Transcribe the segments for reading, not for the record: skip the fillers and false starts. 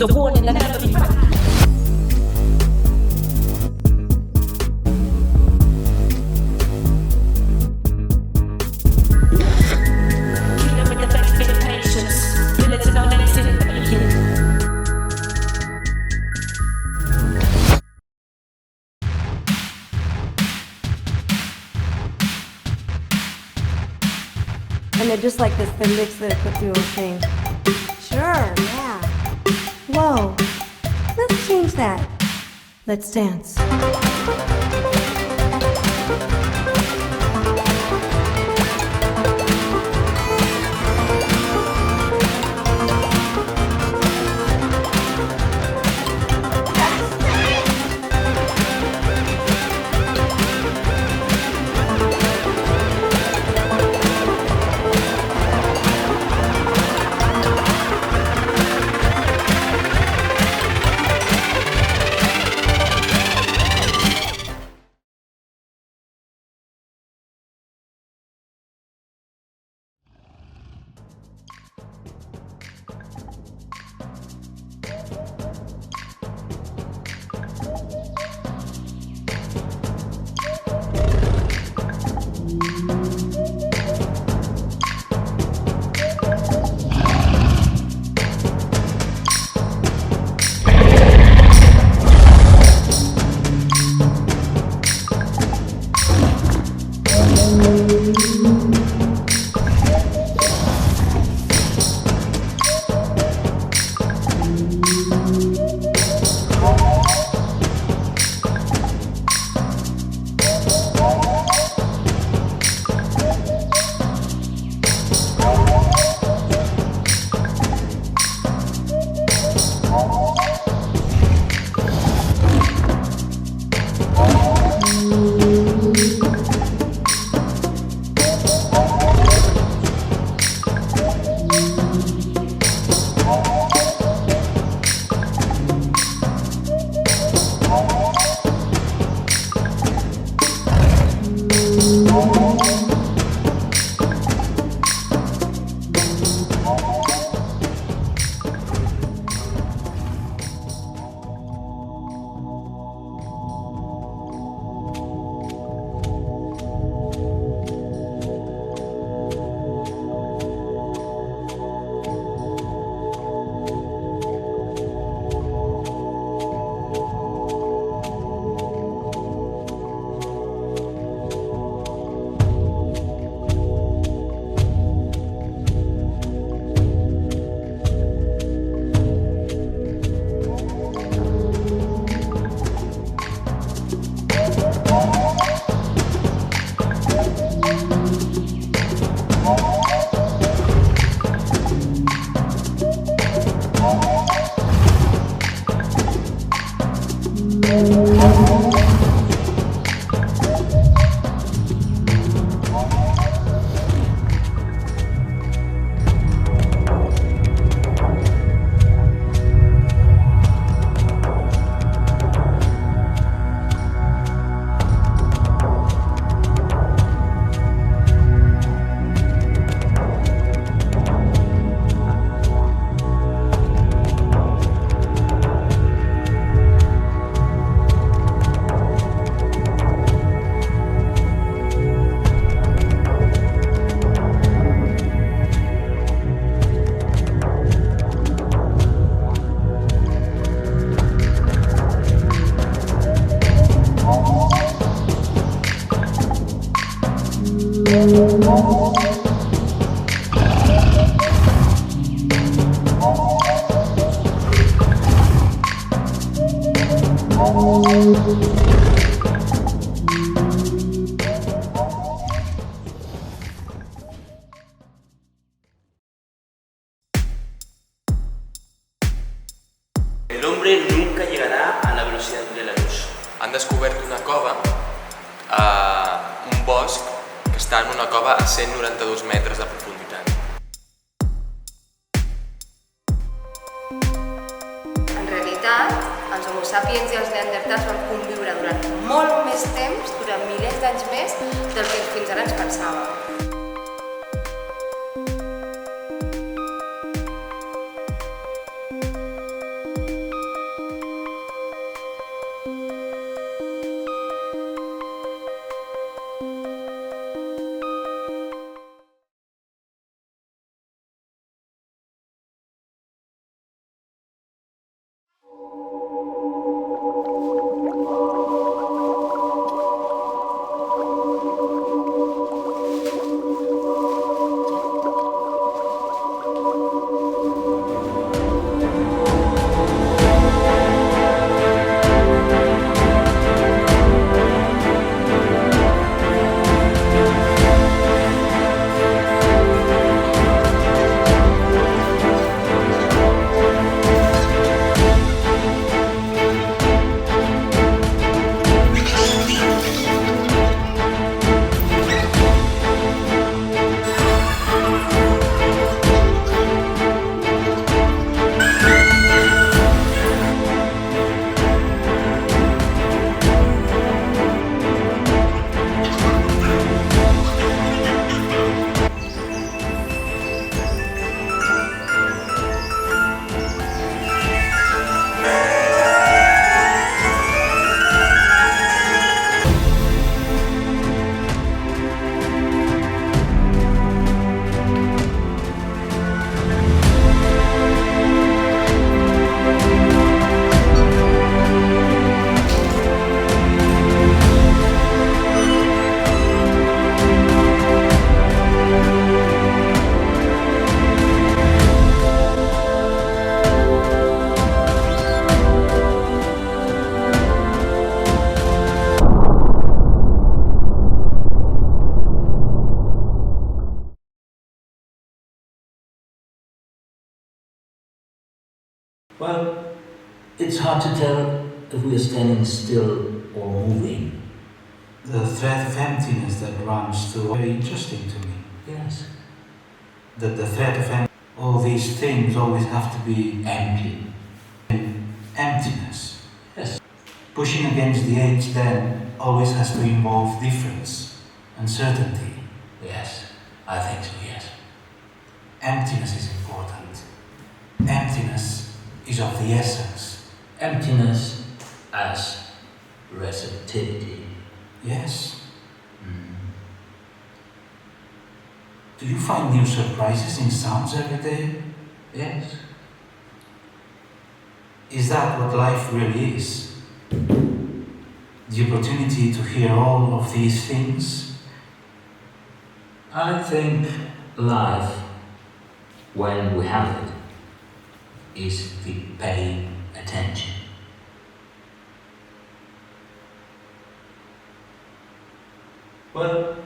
a warning to never be found. And they're just like this, the mix that Eclipse was saying. Sure, yeah. Whoa, let's change that. Let's dance. El hombre nunca llegará a la velocidad de la luz. Han descobert una cova, un bosc que està en una cova a 192 metres de profunditat. En realitat, els homo sapiens i els neandertals van conviure durant molt més temps, durant milers d'anys més, del que fins ara ens pensàvem. It's hard to tell if we are standing still or moving. The thread of emptiness that runs through very interesting to me. Yes. That the thread of all these things always have to be Empty. emptiness. Yes. Pushing against the edge then always has to involve difference, uncertainty. Yes. I think so, yes. Emptiness is important. Emptiness is of the essence. Emptiness as receptivity. Yes. Do you find new surprises in sounds every day? Yes. Is that what life really is? The opportunity to hear all of these things? I think life, when we have it, is the paying attention. Well,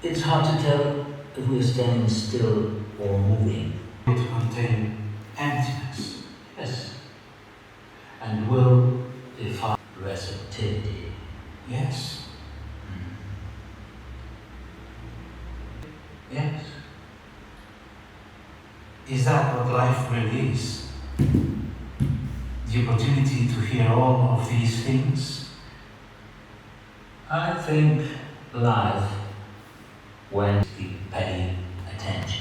it's hard to tell if we're standing still or moving. To contain emptiness. Yes. And will define receptivity. Yes. Yes. Is that what life really is? The opportunity to hear all of these things? I think life, when we pay attention.